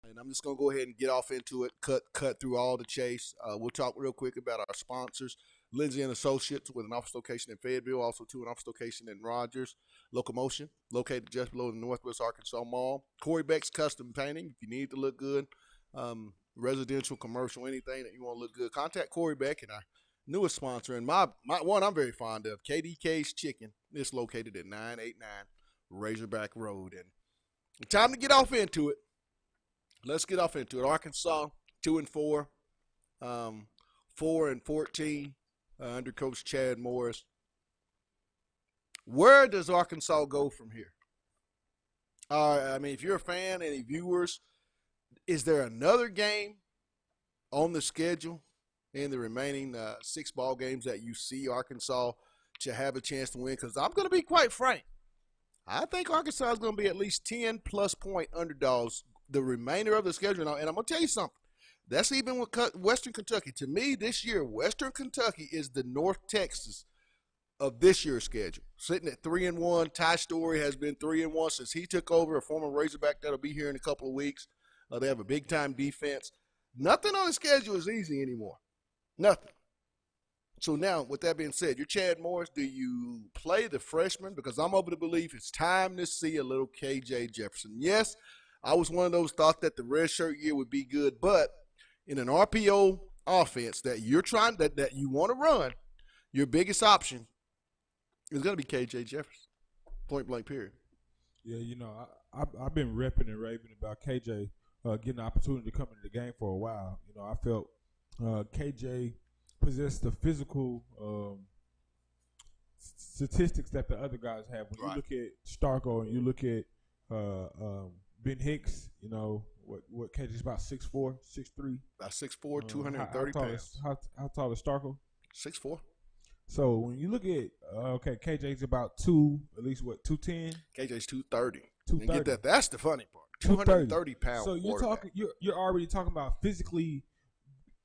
And I'm just gonna go ahead and get off into it. Cut through all the chase. We'll talk real quick about our sponsors. Lindsay and Associates with an office location in Fayetteville, also too an office location in Rogers. Locomotion, located just below the Northwest Arkansas Mall. Corey Beck's Custom Painting. If you need to look good, residential, commercial, anything that you want to look good, contact Corey Beck and our newest sponsor and my one I'm very fond of, KDK's Chicken. It's located at 989 Razorback Road. And time to get off into it. Let's get off into it. Arkansas 2-4, 4-14 under Coach Chad Morris. Where does Arkansas go from here? I mean, if you're a fan, any viewers, is there another game on the schedule in the remaining 6 ball games that you see Arkansas to have a chance to win? Because I'm going to be quite frank. I think Arkansas is going to be at least 10-plus point underdogs the remainder of the schedule. And I'm going to tell you something. That's even with Western Kentucky. To me, this year, Western Kentucky is the North Texas of this year's schedule. Sitting at 3-1. Ty Story has been 3-1 since he took over, a former Razorback that'll be here in a couple of weeks. They have a big-time defense. Nothing on the schedule is easy anymore. Nothing. So now, with that being said, you're Chad Morris. Do you play the freshman? Because I'm of the belief it's time to see a little KJ Jefferson. Yes, I was one of those thought that the redshirt year would be good, but in an RPO offense that you're trying that you want to run, your biggest option is going to be KJ Jefferson. Point blank, period. Yeah, I've been repping and raving about KJ getting the opportunity to come into the game for a while. I felt KJ possessed the physical statistics that the other guys have. When you look at Starko and you look at Ben Hicks, what KJ's about 6'4", 6'3". About 6'4", 230 pounds. How tall is Starko? 6'4". So when you look at KJ's about at least 210. KJ's 230. 230. Get that? That's the funny part. 230 pounds. So you're already talking about physically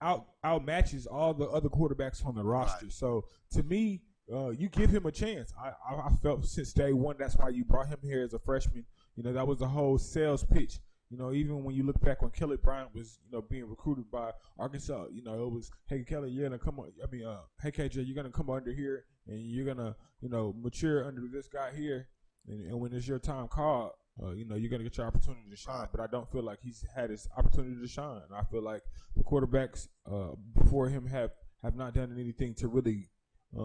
outmatches all the other quarterbacks on the roster. Right. So to me, you give him a chance. I felt since day one that's why you brought him here as a freshman. That was the whole sales pitch. Even when you look back when Kelly Bryant was, being recruited by Arkansas, it was, hey, Kelly, you're going to come on. Hey, KJ, you're going to come under here and you're going to, mature under this guy here. And when it's your time called, you're going to get your opportunity to shine. But I don't feel like he's had his opportunity to shine. I feel like the quarterbacks before him have not done anything to really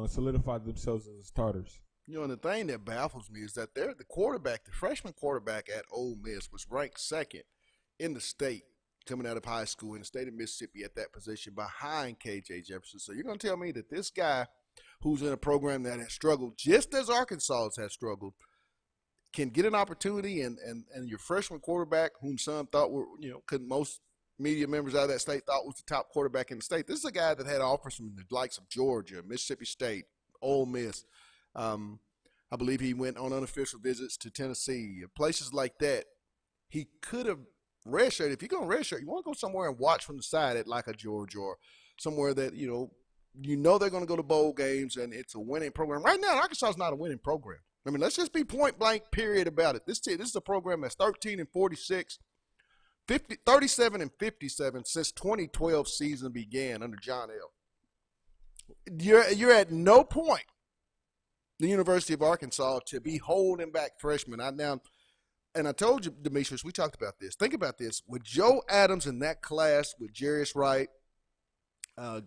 solidify themselves as starters. And the thing that baffles me is that the freshman quarterback at Ole Miss was ranked second in the state coming out of high school in the state of Mississippi at that position behind KJ Jefferson. So you're going to tell me that this guy who's in a program that has struggled just as Arkansas has struggled can get an opportunity and your freshman quarterback, whom some thought were, most media members out of that state thought was the top quarterback in the state. This is a guy that had offers from the likes of Georgia, Mississippi State, Ole Miss. I believe he went on unofficial visits to Tennessee, places like that. He could have redshirted. If you're going to redshirt, you want to go somewhere and watch from the side at like a Georgia or somewhere that, they're going to go to bowl games and it's a winning program. Right now, Arkansas is not a winning program. I mean, let's just be point blank, period, about it. This is a program that's 13-46, 37-57 since 2012 season began under John L. You're at no point the University of Arkansas to be holding back freshmen. And I told you, Demetrius, we talked about this. Think about this. With Joe Adams in that class, with Jarius Wright,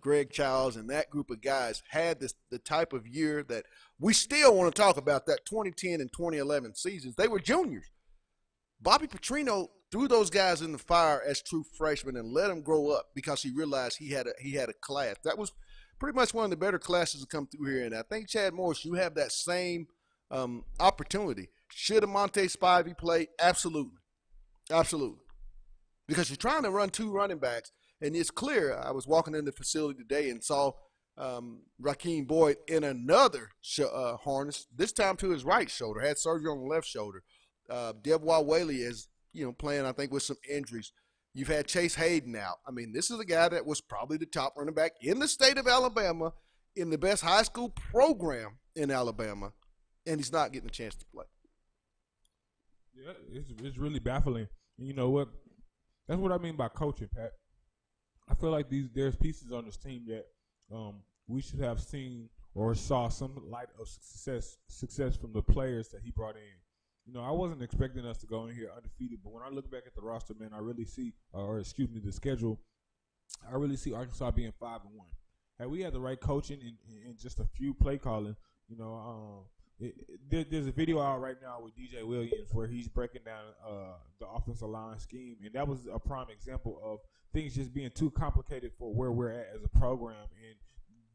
Greg Childs, and that group of guys had the type of year that we still want to talk about, that 2010 and 2011 seasons. They were juniors. Bobby Petrino threw those guys in the fire as true freshmen and let them grow up because he realized he had a class. That was pretty much one of the better classes to come through here. And I think, Chad Morris, you have that same opportunity. Should Monte Spivey play? Absolutely. Absolutely. Because you're trying to run two running backs, and it's clear. I was walking in the facility today and saw Rakeem Boyd in another harness, this time to his right shoulder, had surgery on the left shoulder. Devois Whaley is, playing, I think, with some injuries. You've had Chase Hayden out. I mean, this is a guy that was probably the top running back in the state of Alabama, in the best high school program in Alabama, and he's not getting a chance to play. Yeah, it's really baffling. And you know what? That's what I mean by coaching, Pat. I feel like there's pieces on this team that we should have seen or saw some light of success from the players that he brought in. I wasn't expecting us to go in here undefeated, but when I look back at the roster, man, I really see, the schedule, I really see Arkansas being 5-1. Had we had the right coaching and just a few play calling, there's a video out right now with DJ Williams where he's breaking down the offensive line scheme, and that was a prime example of things just being too complicated for where we're at as a program and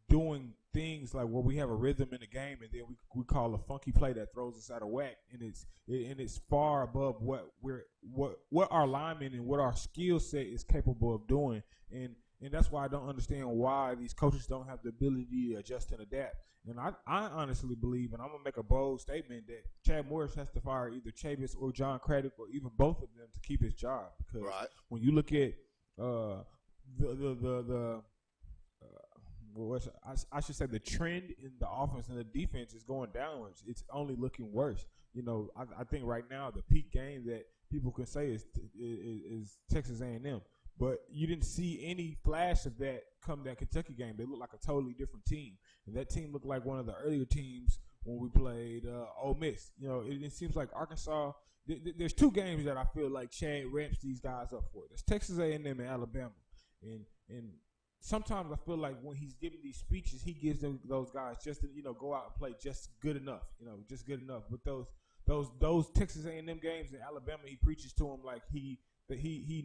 doing things like where we have a rhythm in the game and then we call a funky play that throws us out of whack, and it's far above what our linemen and what our skill set is capable of doing, and that's why I don't understand why these coaches don't have the ability to adjust and adapt. And I honestly believe, and I'm gonna make a bold statement, that Chad Morris has to fire either Chavis or John Craddock or even both of them to keep his job, because when you look at I should say the trend in the offense and the defense is going downwards. It's only looking worse. I think right now the peak game that people can say is Texas A&M. But you didn't see any flash of that come that Kentucky game. They looked like a totally different team. And that team looked like one of the earlier teams when we played Ole Miss. It seems like Arkansas there's two games that I feel like Chad ramps these guys up for. There's Texas A&M and Alabama. And sometimes I feel like when he's giving these speeches, he gives those guys just to, go out and play just good enough, just good enough. But those Texas A&M games in Alabama, he preaches to them like he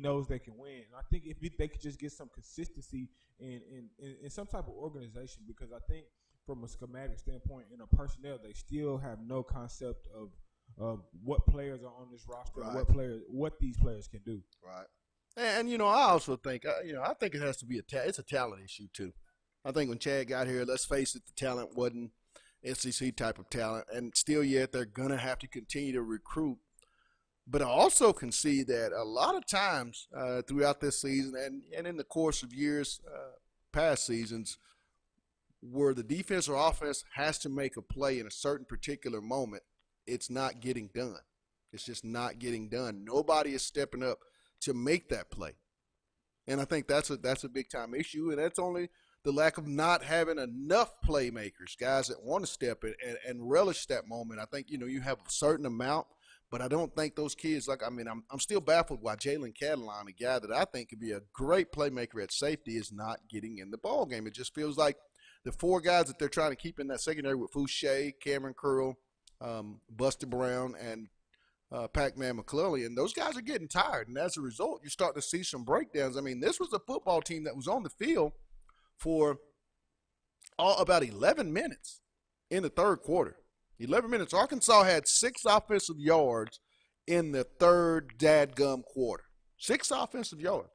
knows they can win. And I think if they could just get some consistency and some type of organization, because I think from a schematic standpoint and a personnel, they still have no concept of what players are on this roster, right, what these players can do. Right. And I also think, I think it has to be it's a talent issue too. I think when Chad got here, let's face it, the talent wasn't SEC type of talent, and still yet they're gonna have to continue to recruit. But I also can see that a lot of times throughout this season and in the course of years, past seasons, where the defense or offense has to make a play in a certain particular moment, it's not getting done. It's just not getting done. Nobody is stepping up to make that play. And I think that's a big-time issue, and that's only the lack of not having enough playmakers, guys that want to step in and relish that moment. I think, you have a certain amount, but I don't think those kids, I'm still baffled why Jalen Catalon, a guy that I think could be a great playmaker at safety, is not getting in the ball game. It just feels like the four guys that they're trying to keep in that secondary with Fouché, Cameron Curl, Buster Brown, and Pac-Man McClellan, and those guys are getting tired, and as a result, you're starting to see some breakdowns. I mean, this was a football team that was on the field for about 11 minutes in the third quarter. 11 minutes. Arkansas had 6 offensive yards in the third dadgum quarter. 6 offensive yards.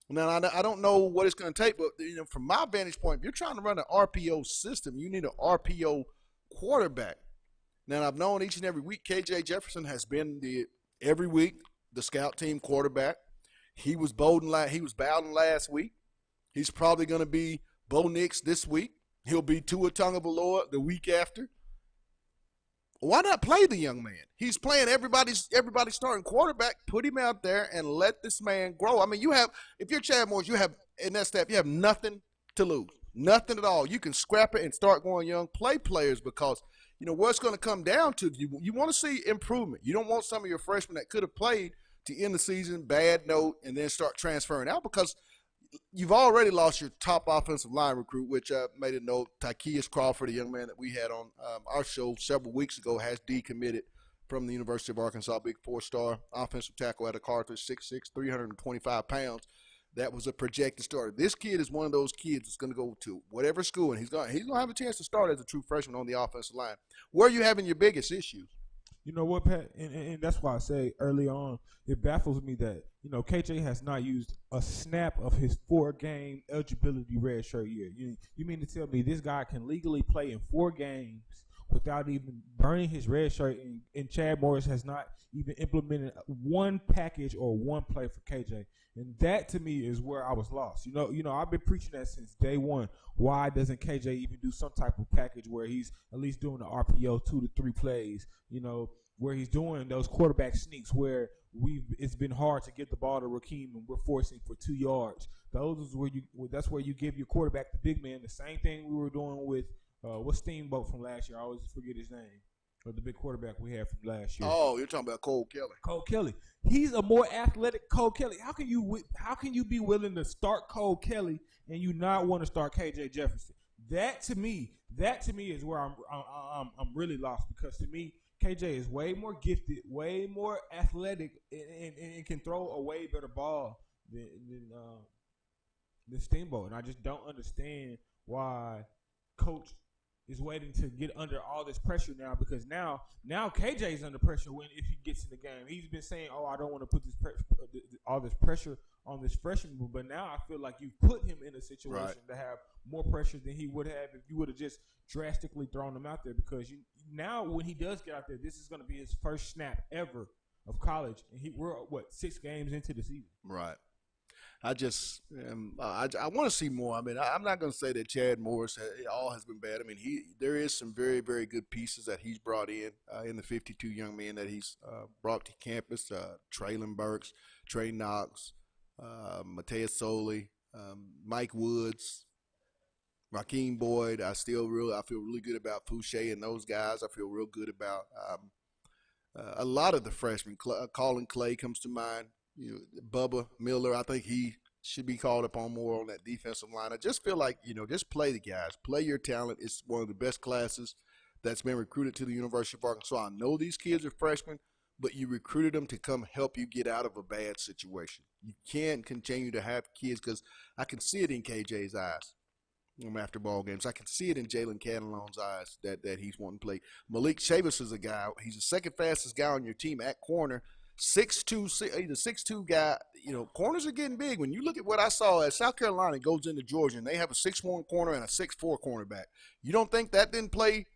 Now, I don't know what it's going to take, but from my vantage point, if you're trying to run an RPO system, you need an RPO quarterback. Now, I've known each and every week KJ Jefferson has been every week the scout team quarterback. He was Bowden last week. He's probably going to be Bo Nix this week. He'll be Tua Tagovailoa the week after. Why not play the young man? He's playing everybody's starting quarterback. Put him out there and let this man grow. I mean, you have if you're Chad Morris, you have in that staff, you have nothing to lose, nothing at all. You can scrap it and start going young. Play players because what's going to come down to you want to see improvement. You don't want some of your freshmen that could have played to end the season bad note and then start transferring out because you've already lost your top offensive line recruit, which made a note. Tykeus Crawford, a young man that we had on our show several weeks ago, has decommitted from the University of Arkansas, big four-star offensive tackle out of Carthage, 6'6", 325 pounds. That was a projected starter. This kid is one of those kids that's going to go to whatever school, and he's going to have a chance to start as a true freshman on the offensive line. Where are you having your biggest issues? You know what, Pat? And that's why I say early on, it baffles me that, KJ has not used a snap of his 4-game eligibility redshirt year. You mean to tell me this guy can legally play in 4 games without even burning his red shirt, and Chad Morris has not even implemented one package or one play for KJ? And that to me is where I was lost. I've been preaching that since day one. Why doesn't KJ even do some type of package where he's at least doing the RPO 2 to 3 plays? Where he's doing those quarterback sneaks where it's been hard to get the ball to Rakeem and we're forcing for 2 yards. That's where you give your quarterback the big man. The same thing we were doing with what's Steamboat from last year? I always forget his name. Or the big quarterback we had from last year. Oh, you're talking about Cole Kelly. Cole Kelly. He's a more athletic Cole Kelly. How can you be willing to start Cole Kelly and you not want to start KJ Jefferson? That to me is where I'm really lost, because to me KJ is way more gifted, way more athletic, and can throw a way better ball than Steamboat. And I just don't understand why Coach is waiting to get under all this pressure now, because now KJ is under pressure if he gets in the game. He's been saying, "Oh, I don't want to put all this pressure on this freshman," but now I feel like you've put him in a situation to have more pressure than he would have if you would have just drastically thrown him out there. Because now when he does get out there, this is going to be his first snap ever of college, and we're 6 games into the season. Right. I just I want to see more. I mean, I'm not going to say that Chad Morris all has been bad. I mean, there is some very, very good pieces that he's brought in the 52 young men that he's brought to campus. Traylon Burks, Trey Knox, Mateus Soley, Mike Woods, Rakeem Boyd. I feel really good about Fouché and those guys. I feel real good about a lot of the freshmen. Colin Clay comes to mind. Bubba Miller, I think he should be called upon more on that defensive line. I just feel like, just play the guys. Play your talent. It's one of the best classes that's been recruited to the University of Arkansas. I know these kids are freshmen, but you recruited them to come help you get out of a bad situation. You can't continue to have kids, because I can see it in KJ's eyes after ball games. I can see it in Jalen Catalon's eyes that he's wanting to play. Malik Chavis is a guy. He's the second fastest guy on your team at corner. 6'2", he's a 6'2" guy. Corners are getting big. When you look at what I saw at South Carolina goes into Georgia, and they have a 6'1" corner and a 6'4" cornerback. You don't think that didn't play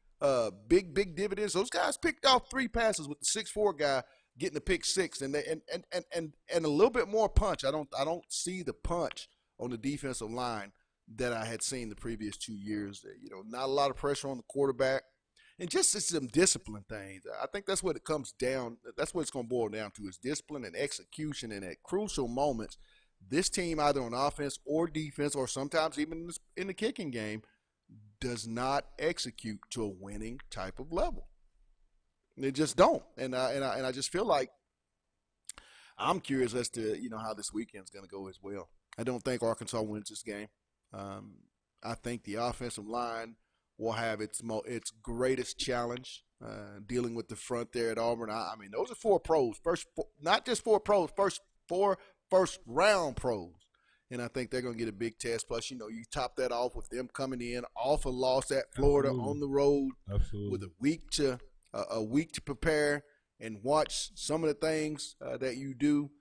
big dividends? Those guys picked off 3 passes with the 6'4" guy getting the pick 6, and a little bit more punch. I don't see the punch on the defensive line that I had seen the previous 2 years. Not a lot of pressure on the quarterback. And just some discipline things. I think that's what it comes down. That's what it's going to boil down to, is discipline and execution. And at crucial moments, this team, either on offense or defense, or sometimes even in the kicking game, does not execute to a winning type of level. They just don't. And I just feel like I'm curious as to how this weekend's going to go as well. I don't think Arkansas wins this game. I think the offensive line will have its greatest challenge dealing with the front there at Auburn. I mean, those are 4 pros. Not just 4 pros, 4 first-round pros. And I think they're going to get a big test. Plus, you top that off with them coming in off a loss at Florida. Absolutely. On the road. Absolutely. With a week to prepare and watch some of the things that you do.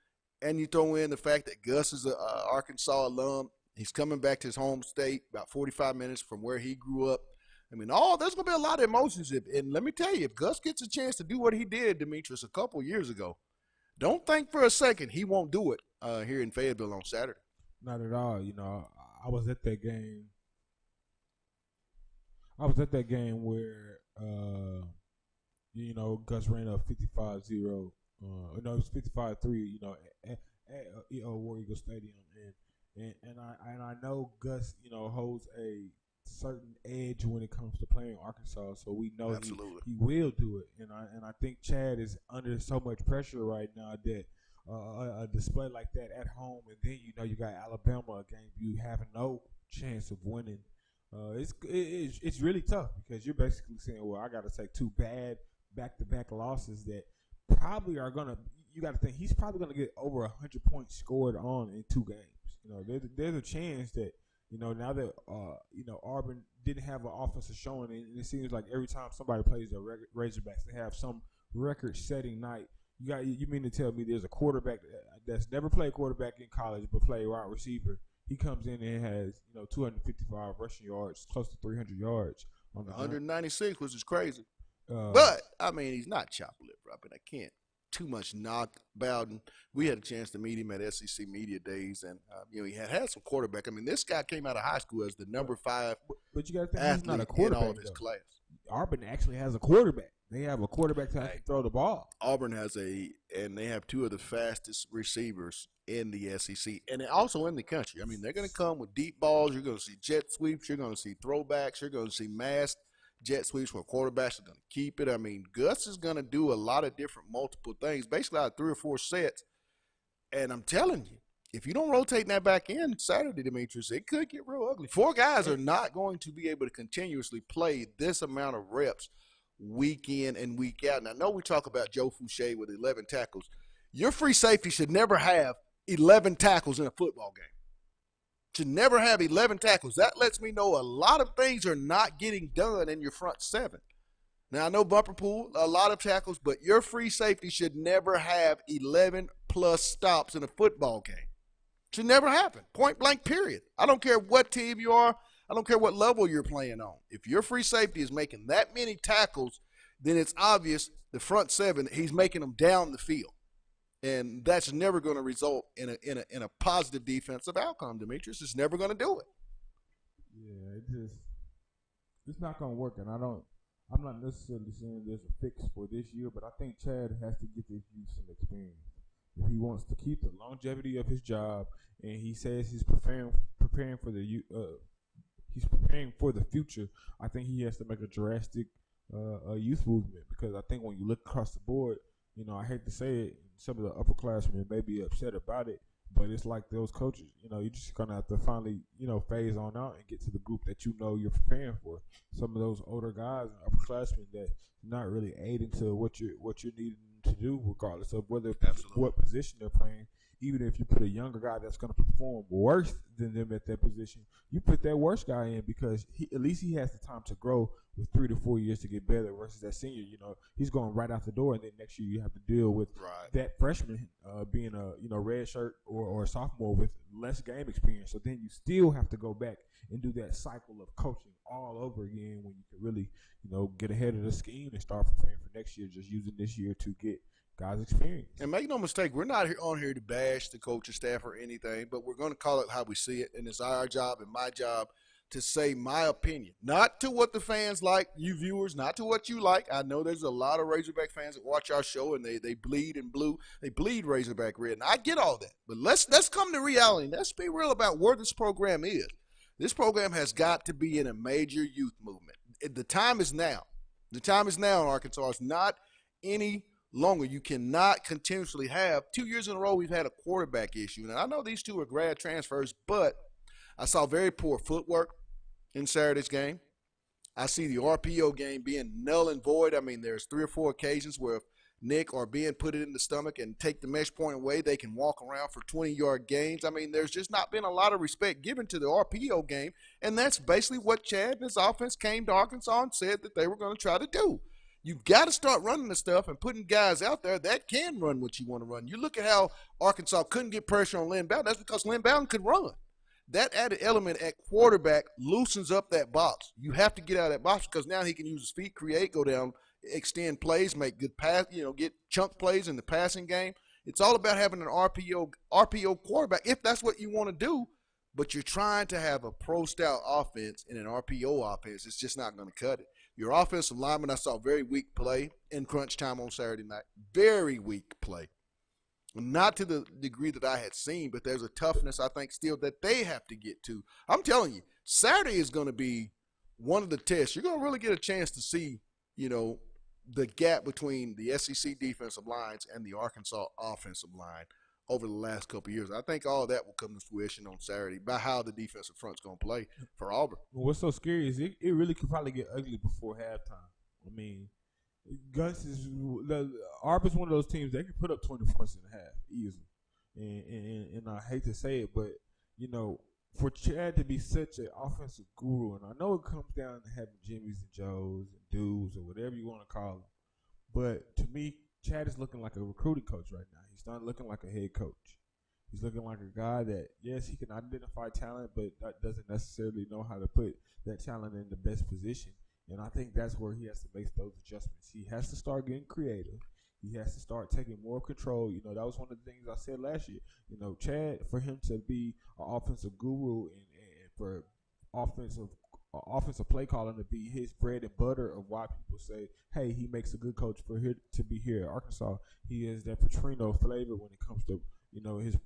And you throw in the fact that Gus is an Arkansas alum. He's coming back to his home state, about 45 minutes from where he grew up. I mean, there's going to be a lot of emotions. And let me tell you, if Gus gets a chance to do what he did, Demetrius, a couple years ago, don't think for a second he won't do it here in Fayetteville on Saturday. Not at all. I was at that game. I was at that game where Gus ran up 55-0. No, it was 55-3. At War Eagle Stadium, and I know Gus, holds a certain edge when it comes to playing Arkansas, so we know Absolutely. he will do it. And I think Chad is under so much pressure right now that a display like that at home, and then you got Alabama, a game you have no chance of winning. It's really tough because you're basically saying, well, I got to take two bad back-to-back losses that probably are gonna. You got to think he's probably gonna get over 100 points scored on in two games. There's a chance that now that Auburn didn't have an offensive showing, and it seems like every time somebody plays the Razorbacks, they have some record-setting night. You mean to tell me there's a quarterback that's never played quarterback in college but played wide receiver? He comes in and has 255 rushing yards, close to 300 yards on the 196, which is crazy. But I mean, he's not chopped liver up, and I can't too much knock Bowden. We had a chance to meet him at SEC Media Days, and he had some quarterback. I mean, this guy came out of high school as the number 5 but you got to think athlete he's not a quarterback in all of his class. Auburn actually has a quarterback. They have a quarterback that can throw the ball. Auburn and they have 2 of the fastest receivers in the SEC and also in the country. I mean, they're going to come with deep balls. You're going to see jet sweeps. You're going to see throwbacks. You're going to see masked jet sweeps where quarterbacks are going to keep it. I mean, Gus is going to do a lot of different multiple things, basically out of 3 or 4 sets. And I'm telling you, if you don't rotate that back in Saturday, Demetrius, it could get real ugly. 4 guys are not going to be able to continuously play this amount of reps week in and week out. And I know we talk about Joe Fouché with 11 tackles. Your free safety should never have 11 tackles in a football game. Should never have 11 tackles. That lets me know a lot of things are not getting done in your front 7. Now, I know bumper pool, a lot of tackles, but your free safety should never have 11 plus stops in a football game. Should never happen. Point blank, period. I don't care what team you are. I don't care what level you're playing on. If your free safety is making that many tackles, then it's obvious the front 7, he's making them down the field. And that's never going to result in a positive defensive outcome, Demetrius. It's never going to do it. Yeah, it's not going to work. And I'm not necessarily saying there's a fix for this year, but I think Chad has to get this youth some experience. If he wants to keep the longevity of his job, and he says he's preparing for the he's preparing for the future, I think he has to make a drastic youth movement, because I think when you look across the board, I hate to say it, some of the upperclassmen may be upset about it, but it's like those coaches, you're just gonna have to finally, phase on out and get to the group that you're preparing for. Some of those older guys and upperclassmen that not really aiding to what you're needing to do, regardless of what position they're playing. Even if you put a younger guy that's going to perform worse than them at that position, you put that worst guy in because at least he has the time to grow with 3 to 4 years to get better versus that senior. He's going right out the door, and then next year you have to deal with that freshman being a red shirt or a sophomore with less game experience. So then you still have to go back and do that cycle of coaching all over again when you can really, get ahead of the scheme and start preparing for next year, just using this year to get guys' experience. And make no mistake, we're not on here to bash the coaching staff or anything, but we're going to call it how we see it, and it's our job and my job to say my opinion. Not to what the fans like, you viewers, not to what you like. I know there's a lot of Razorback fans that watch our show, and they bleed in blue. They bleed Razorback red, and I get all that. But let's come to reality. Let's be real about where this program is. This program has got to be in a major youth movement. The time is now. The time is now in Arkansas. It's not any longer. You cannot continuously have 2 years in a row we've had a quarterback issue. And I know these 2 are grad transfers, but I saw very poor footwork in Saturday's game. I see the RPO game being null and void. I mean, there's 3 or 4 occasions where if Nick or Ben put it in the stomach and take the mesh point away, they can walk around for 20-yard gains. I mean, there's just not been a lot of respect given to the RPO game, and that's basically what Chad and his offense came to Arkansas and said that they were going to try to do. You've got to start running the stuff and putting guys out there that can run what you want to run. You look at how Arkansas couldn't get pressure on Lynn Bowden. That's because Lynn Bowden could run. That added element at quarterback loosens up that box. You have to get out of that box because now he can use his feet, create, go down, extend plays, make good pass, get chunk plays in the passing game. It's all about having an RPO quarterback if that's what you want to do. But you're trying to have a pro-style offense in an RPO offense. It's just not going to cut it. Your offensive lineman, I saw very weak play in crunch time on Saturday night. Very weak play. Not to the degree that I had seen, but there's a toughness I think still that they have to get to. I'm telling you, Saturday is going to be one of the tests. You're going to really get a chance to see, you know, the gap between the SEC defensive lines and the Arkansas offensive line over the last couple of years. I think all that will come to fruition on Saturday by how the defensive front's going to play for Auburn. What's so scary is it really could probably get ugly before halftime. I mean, Gus is Auburn's one of those teams that can put up 20 points in a half easily, and I hate to say it, but you know, for Chad to be such an offensive guru, and I know it comes down to having Jimmys and Joes and dudes or whatever you want to call them, but to me, Chad is looking like a recruiting coach right now. He's not looking like a head coach. He's looking like a guy that, yes, he can identify talent, but that doesn't necessarily know how to put that talent in the best position. And I think that's where he has to make those adjustments. He has to start getting creative. He has to start taking more control. You know, that was one of the things I said last year. You know, Chad, for him to be an offensive guru and for offensive play calling to be his bread and butter of why people say, hey, he makes a good coach for here to be here at Arkansas. He is that Petrino flavor when it comes to, you know, his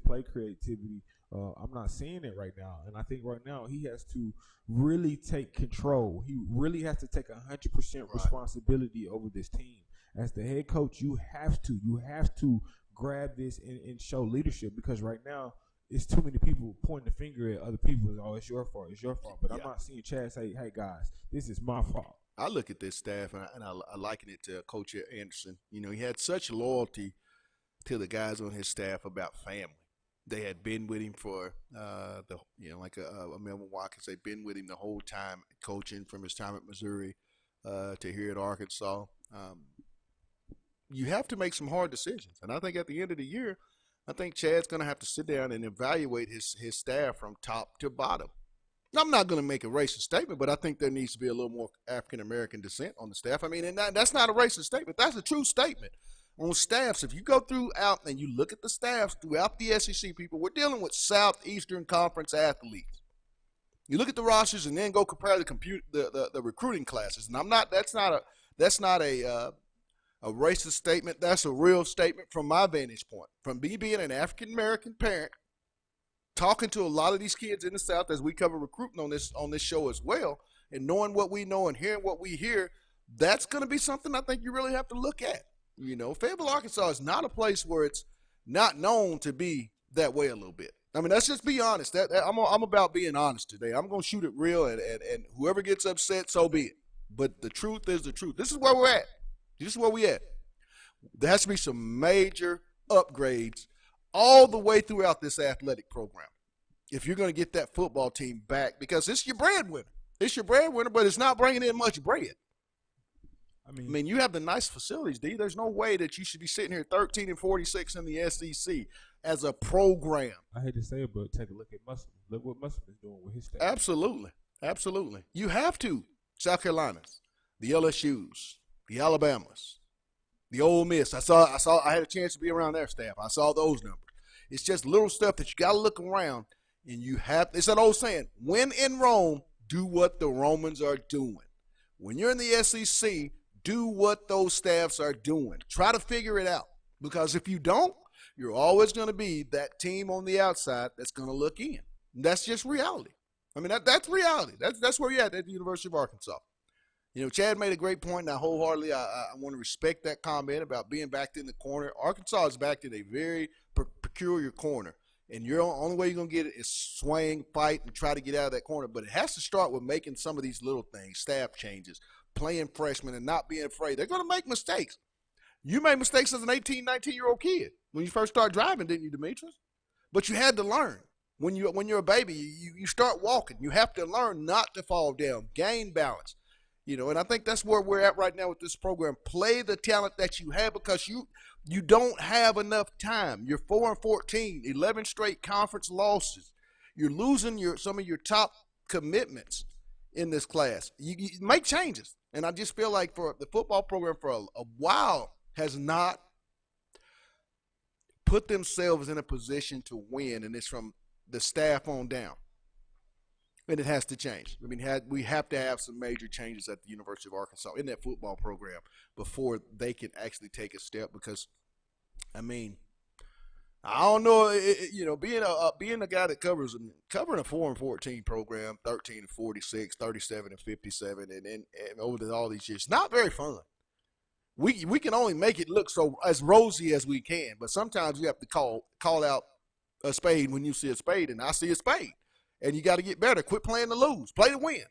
play creativity. I'm not seeing it right now, and I think right now he has to really take control. He really has to take 100% responsibility over this team. As the head coach, you have to grab this and show leadership, because right now it's too many people pointing the finger at other people. Oh, it's your fault. It's your fault. But I'm not seeing Chad say, hey, guys, this is my fault. I look at this staff, and I liken it to Coach Anderson. You know, he had such loyalty to the guys on his staff about family. They had been with him for like a Melvin Watkins. They'd been with him the whole time, coaching from his time at Missouri to here at Arkansas. You have to make some hard decisions, and I think at the end of the year, I think Chad's going to have to sit down and evaluate his staff from top to bottom. I'm not going to make a racist statement, but I think there needs to be a little more African American descent on the staff. I mean, and that's not a racist statement. That's a true statement. On staffs, if you go throughout and you look at the staffs throughout the SEC, people, we're dealing with Southeastern Conference athletes. You look at the rosters and then go compare the recruiting classes. And that's not a racist statement. That's a real statement from my vantage point. From me being an African American parent, talking to a lot of these kids in the South as we cover recruiting on this show as well, and knowing what we know and hearing what we hear, that's going to be something I think you really have to look at. You know, Fayetteville, Arkansas is not a place where it's not known to be that way a little bit. I mean, let's just be honest. I'm about being honest today. I'm going to shoot it real, and whoever gets upset, so be it. But the truth is the truth. This is where we're at. This is where we at. There has to be some major upgrades all the way throughout this athletic program if you're going to get that football team back, because it's your breadwinner. It's your breadwinner, but it's not bringing in much bread. I mean, you have the nice facilities, D. There's no way that you should be sitting here 13-46 in the SEC as a program. I hate to say it, but take a look at Muslim. Look what Muslim is doing with his staff. Absolutely. You have to. South Carolinas, the LSUs, the Alabamas, the Ole Miss. I had a chance to be around their staff. I saw those numbers. It's just little stuff that you got to look around, and you have. It's that old saying: when in Rome, do what the Romans are doing. When you're in the SEC, do what those staffs are doing. Try to figure it out, because if you don't, you're always going to be that team on the outside that's going to look in. And that's just reality. I mean, that's reality. That's where you're at the University of Arkansas. You know, Chad made a great point, and I wholeheartedly I want to respect that comment about being backed in the corner. Arkansas is backed in a very peculiar corner, and the only way you're going to get it is swing, fight, and try to get out of that corner. But it has to start with making some of these little things, staff changes, playing freshmen, and not being afraid. They're going to make mistakes. You made mistakes as an 18, 19-year-old kid when you first started driving, didn't you, Demetrius? But you had to learn. When you're a baby, you start walking. You have to learn not to fall down, gain balance. You know, and I think that's where we're at right now with this program. Play the talent that you have, because you don't have enough time. You're 4-14, 11 straight conference losses. You're losing some of your top commitments in this class. You make changes. And I just feel like for the football program for a while has not put themselves in a position to win, and it's from the staff on down. and it has to change. I mean, we have to have some major changes at the University of Arkansas in that football program before they can actually take a step. Because, I mean, I don't know, being a guy that covering a 4-14 program, 13-46, 37-57, and over all these years, not very fun. We can only make it look so as rosy as we can, but sometimes you have to call out a spade when you see a spade, and I see a spade, and you got to get better. Quit playing to lose, play to win.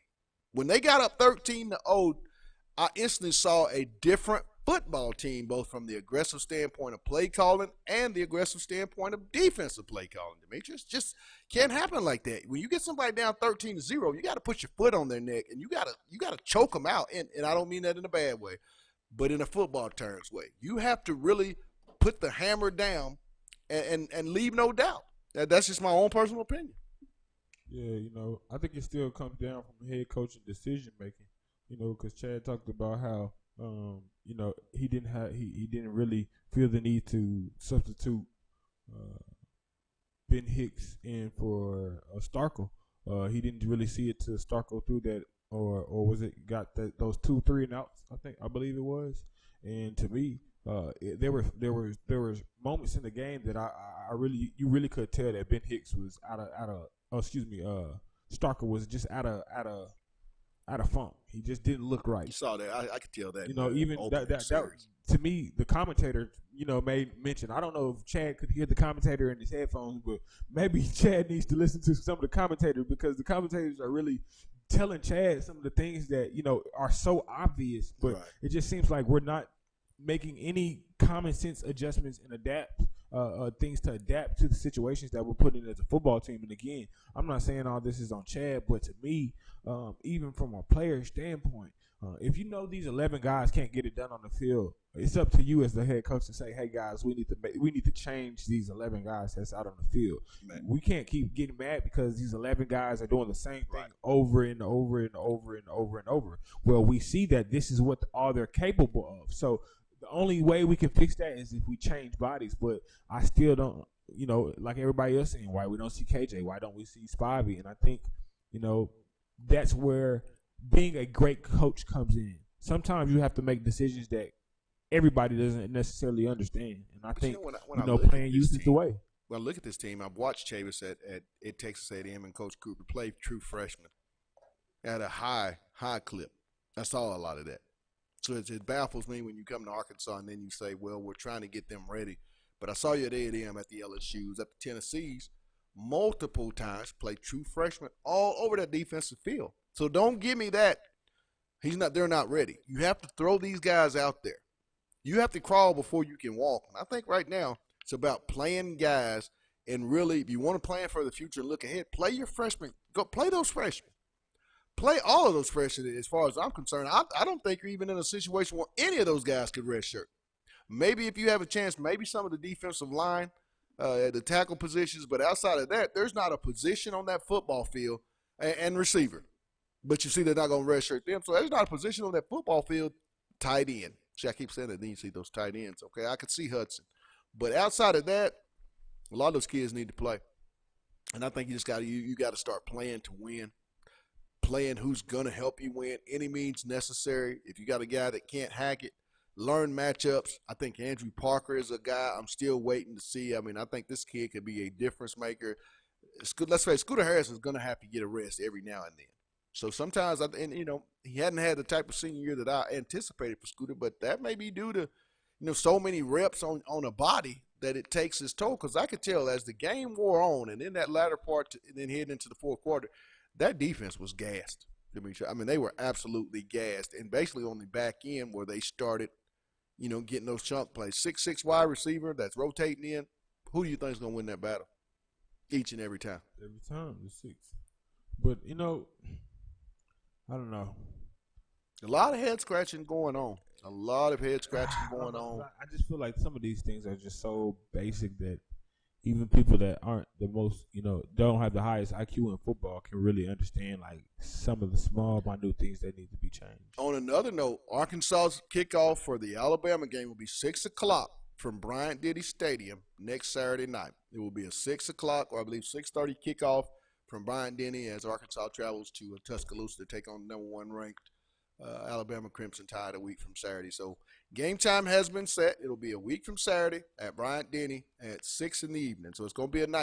When they got up 13-0, I instantly saw a different football team, both from the aggressive standpoint of play calling and the aggressive standpoint of defensive play calling. Demetrius, just can't happen like that. When you get somebody down 13-0, you got to put your foot on their neck, and you got to choke them out. And I don't mean that in a bad way, but in a football terms way. You have to really put the hammer down and leave no doubt. That's just my own personal opinion. Yeah, I think it still comes down from head coach and decision making. Because Chad talked about how he didn't really feel the need to substitute Ben Hicks in for Starkle. He didn't really see it to Starkle through that, or was it got those 2 3 and outs? I believe it was. And to me, there were moments in the game that you really could tell that Ben Hicks was Starkle was just out of funk. He just didn't look right. You saw that. I could tell that. Even that to me, the commentator, made mention. I don't know if Chad could hear the commentator in his headphones, but maybe Chad needs to listen to some of the commentators, because the commentators are really telling Chad some of the things that are so obvious, but right. It just seems like we're not making any common sense adjustments and things to adapt to the situations that we're putting in as a football team. And again, I'm not saying all this is on Chad, but to me, even from a player standpoint, if these 11 guys can't get it done on the field, it's up to you as the head coach to say, "Hey guys, we need to change these 11 guys that's out on the field." Man. We can't keep getting mad because these 11 guys are doing the same thing over and over and over and over and over. Well, we see that this is what all they're capable of. So the only way we can fix that is if we change bodies. But I still don't, like everybody else saying, why we don't see KJ, why don't we see Spivey? And I think, that's where being a great coach comes in. Sometimes you have to make decisions that everybody doesn't necessarily understand. And I think, playing youth is the way. When I look at this team, I've watched Chavis at Texas A&M and Coach Cooper play true freshmen at a high clip. I saw a lot of that. So it baffles me when you come to Arkansas and then you say, well, we're trying to get them ready. But I saw you at A&M, at the LSUs, at the Tennessees, multiple times play true freshmen all over that defensive field. So don't give me that they're not ready. You have to throw these guys out there. You have to crawl before you can walk. And I think right now it's about playing guys, and really, if you want to plan for the future and look ahead, play your freshmen. Go play those freshmen. Play all of those freshmen as far as I'm concerned. I don't think you're even in a situation where any of those guys could redshirt. Maybe if you have a chance, maybe some of the defensive line, the tackle positions, but outside of that, there's not a position on that football field and receiver. But you see they're not going to redshirt them. So there's not a position on that football field, tight end. See, I keep saying that, then you see those tight ends. Okay, I could see Hudson. But outside of that, a lot of those kids need to play. And I think you got to start playing to win. Playing who's going to help you win any means necessary. If you got a guy that can't hack it, learn matchups. I think Andrew Parker is a guy I'm still waiting to see. I mean, I think this kid could be a difference maker. Let's say Scooter Harris is going to have to get a rest every now and then. So sometimes, he hadn't had the type of senior year that I anticipated for Scooter, but that may be due to, so many reps on a body that it takes its toll. Because I could tell as the game wore on and in that latter part and then heading into the fourth quarter, that defense was gassed. I mean, they were absolutely gassed. And basically on the back end where they started, getting those chunk plays. 6'6" wide receiver that's rotating in. Who do you think is going to win that battle? Each and every time. Every time, the 6. But, I don't know. A lot of head scratching going on. A lot of head scratching going on. I just feel like some of these things are just so basic that even people that aren't the most, don't have the highest IQ in football can really understand like some of the small, minute things that need to be changed. On another note, Arkansas's kickoff for the Alabama game will be 6 o'clock from Bryant-Denny Stadium next Saturday night. It will be a 6 o'clock or I believe 6:30 kickoff from Bryant-Denny as Arkansas travels to Tuscaloosa to take on the number one ranked Alabama Crimson Tide a week from Saturday. So game time has been set. It'll be a week from Saturday at Bryant-Denny at 6 in the evening. So it's going to be a night.